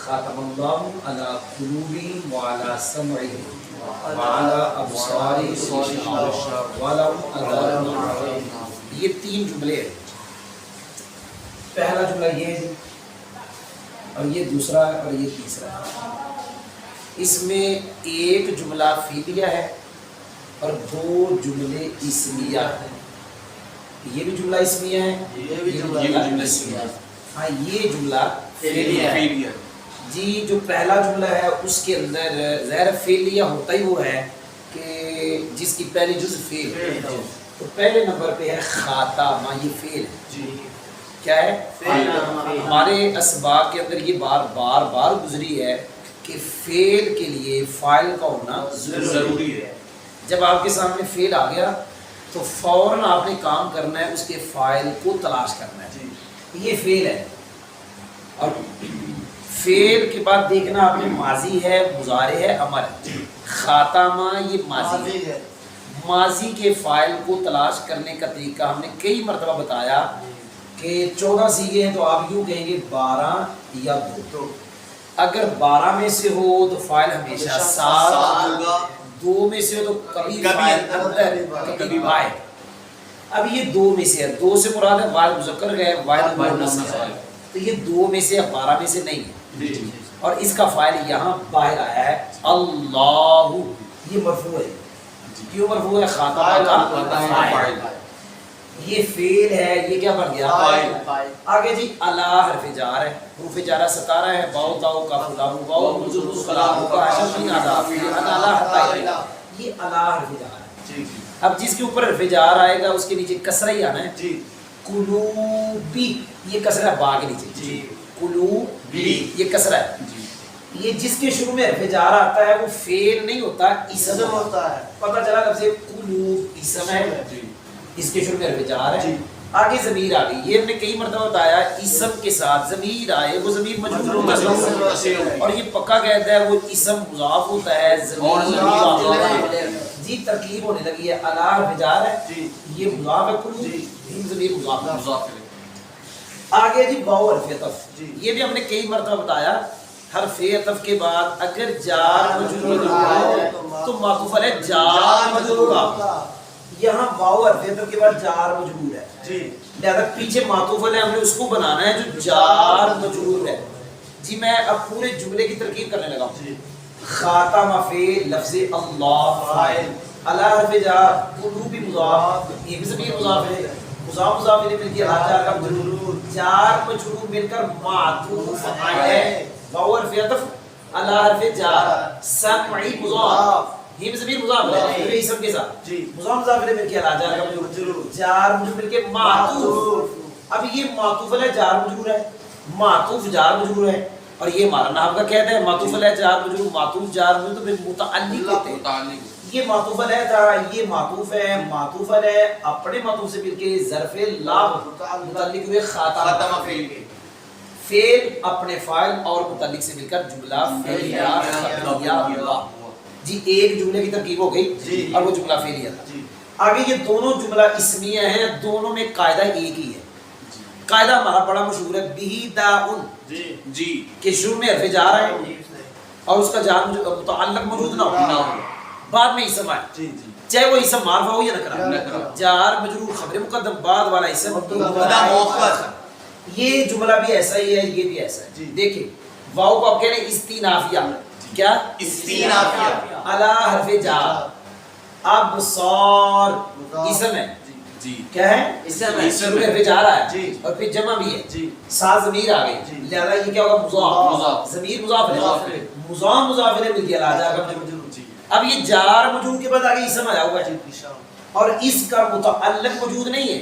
ختم اللہ علی قلوبہم وعلی سمعہم وعلی ابصارہم ولہم عذاب عظیم. یہ تین جملے ہیں. پہلا جملہ یہ ہے اور یہ دوسرا ہے اور یہ تیسرا ہے. اس میں ایک جملہ فعلیہ ہے اور دو جملے اسمیہ ہیں. یہ بھی جملہ اسمیہ ہے, یہ بھی جملہ اسمیہ ہے. ہاں یہ جملہ فعلیہ ہے جی. جو پہلا جملہ ہے اس کے اندر ظاہر فعلیہ ہوتا ہی وہ ہے کہ جس کی پہلی جز فعل ہے. تو پہلے نمبر پہ ہے خاتمہ, یہ فعل ہے. کیا ہے؟ ہمارے اسباق کے اندر یہ بار گزری ہے کہ فعل کے لیے فاعل کا ہونا ضروری ہے. جب آپ کے سامنے فعل آ گیا تو فوراً آپ نے کام کرنا ہے, اس کے فاعل کو تلاش کرنا ہے. یہ فعل ہے. اور فعل کے بعد دیکھنا آپ نے ماضی ہے, مضارع ہے, امر ہے. خاتمہ یہ ماضی ہے. ماضی کے فاعل کو تلاش کرنے کا طریقہ ہم نے کئی مرتبہ بتایا کہ 14 سیغے ہیں تو آپ یوں کہیں گے 12 یا 2. اگر 12 میں سے ہو تو فاعل ہمیشہ 7 ہوگا, 2 میں سے ہو تو کبھی فاعل اندر کبھی باہر. اب یہ 2 میں سے ہے, 2 سے مراد ہے واحد مذکر ہے, واحد مؤنث ہے. تو یہ 2 میں سے 12 میں سے نہیں ہے. اور اس کا فاعل یہاں باہر آیا ہے اللہ, یہ مرفوع ہے. کیوں مرفوع ہے؟ خاتمہ کا فاعل. یہ فعل ہے, یہ کیا بن گیا؟ فاعل. آگے جی الا حرف جار ہے, حروف جارہ 17 ہے. باء تاء کاف لام واو نون قلم کا حرف نہیں آتا. الا حتا یہ الا حرف جار ہے. اب جس کے اوپر حرف جار آئے گا اس کے نیچے کسرہ ہی آنا ہے. قلوبی یہ کسرہ ہے با کے نیچے. قلوبی یہ کسرہ ہے. یہ جس کے شروع میں حرف جار آتا ہے وہ فعل نہیں ہوتا, اسم ہوتا ہے. پتہ چلا لفظ قلوب اسم ہے, اس کے شروع میں حرف جار ہے. آگے ضمیر آ گئی. یہ ہم نے کئی مرتبہ بتایا اسم کے ساتھ ضمیر آئے وہ ضمیر مجرور ہوتا ہے اور یہ پکا کہتا ہے وہ اسم مضاف ہوتا ہے, ضمیر مضاف ہوتا ہے. جی ترکیب ہونے لگی ہے. الا حرف جار ہے, یہ مضاف ہے, قلوب ضمیر مضاف ہے. آگے جی واو حرف عطف. یہ بھی ہم نے کئی مرتبہ بتایا حرف عطف کے بعد اگر جار مجرور ہو تو معطوف علیہ جار مجرور ہوگا. یہاں واو حرف عطف کے بعد جار مجرور ہے جی, لہذا پیچھے معطوف علیہ ہم نے اس کو بنانا ہے جو جار مجرور ہے. جی میں اب پورے جملے کی ترکیب کرنے لگا ہوں. خاتمہ فعل, لفظ اللہ فاعل, الا حرف جار, قلوب مضاف, یہ بھی ضمیر مضاف ہے, مضاف مضاف الیہ مل کے الا جار کا مجرور, جار مجرور مل کر معطوف ہے. واو حرف عطف, الا حرف جار, سمعی مضاف, یہ بھی ضمیر مضاف ہے یہ اسم کے ساتھ. مضاف مضاف الیہ مل کے الا جار کا مجرور, جار مجرور مل کے معطوف. اب یہ معطوف علیہ جار مجرور ہے, معطوف جار مجرور ہے, اور یہ ہمارا نام کا قید ہے معطوف علیہ جار مجرور. معطوف جار مجرور تو پھر متعلق ہوتے ہیں. یہ معطوف علیہ جار, یہ معطوف ہے, معطوف علیہ اپنے معطوف سے مل کے ظرف لا متعلق ہوئے خاتمہ فعل کے. فعل اپنے فاعل اور متعلق سے مل کر جملہ فعلیہ خبریہ ہوا. جی ایک جملے کی ترکیب ہو گئی اور وہ جملہ فعلیہ تھا. آگے یہ دونوں جملہ اسمیہ ہیں, دونوں میں قاعدہ ایک ہی ہے. قاعدہ ہمارا بڑا مشہور ہے بہی داؤن جی کہ شروع میں حرف جار ہے اور اس کا جار متعلق موجود نہ ہو, بعد میں اسم آئے, چاہے وہ اسم معرفہ ہو یا نکرہ. جار مجرور خبر مقدم, بعد والا اسم مبتدا مؤخر. یہ جملہ بھی ایسا ہی ہے, یہ بھی ایسا ہے. دیکھیں واو کو آپ کہہ رہے ہیں استینافیہ, کیا استینافیہ, الا حرف جار, ابصار اسم ہے جی, کیا ہے اسم ہے, شروع میں حرف جار ہے اور پھر جمع بھی ہے, ساتھ ضمیر آ گئی, لہذا یہ کیا ہوگا مضاف, ضمیر مضاف ہے, مضاف مضاف ہے مل گیا الا جار کا مجرور. اب یہ جار مجرور کے بعد آگے اسم آیا ہوا ہے اور اس کا متعلق موجود نہیں ہے,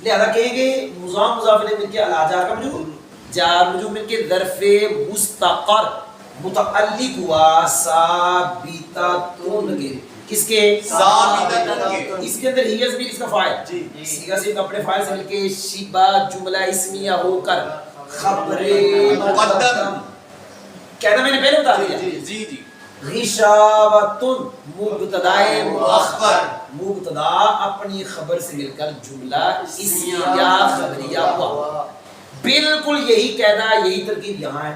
لہذا کہیں گے مضاف مضاف الیہ مل کے الا جار کا مجرور, جار مجرور مل کے ظرف مستقر متعلق ہوا ثابتۃ کے, کس کے؟ ثابتۃ کے. اس کے اندر ہی ضمیر اس کا فاعل, صیغہ سے اپنے فاعل سے مل کے شبہ جملہ اسمیہ ہو کر خبر مقدم. کہنا میں نے پہلے بتا دیا جی. غشاوۃ مبتدا مؤخر, مبتدا اپنی خبر سے مل کر جملہ اسمیہ خبریہ ہوا. بالکل یہی قاعدہ, یہی ترکیب یہاں ہے.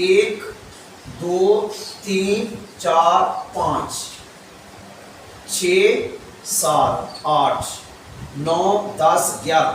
1 2 3 4 5 6 7 8 9 10 11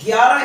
11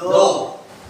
2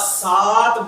7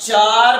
4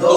2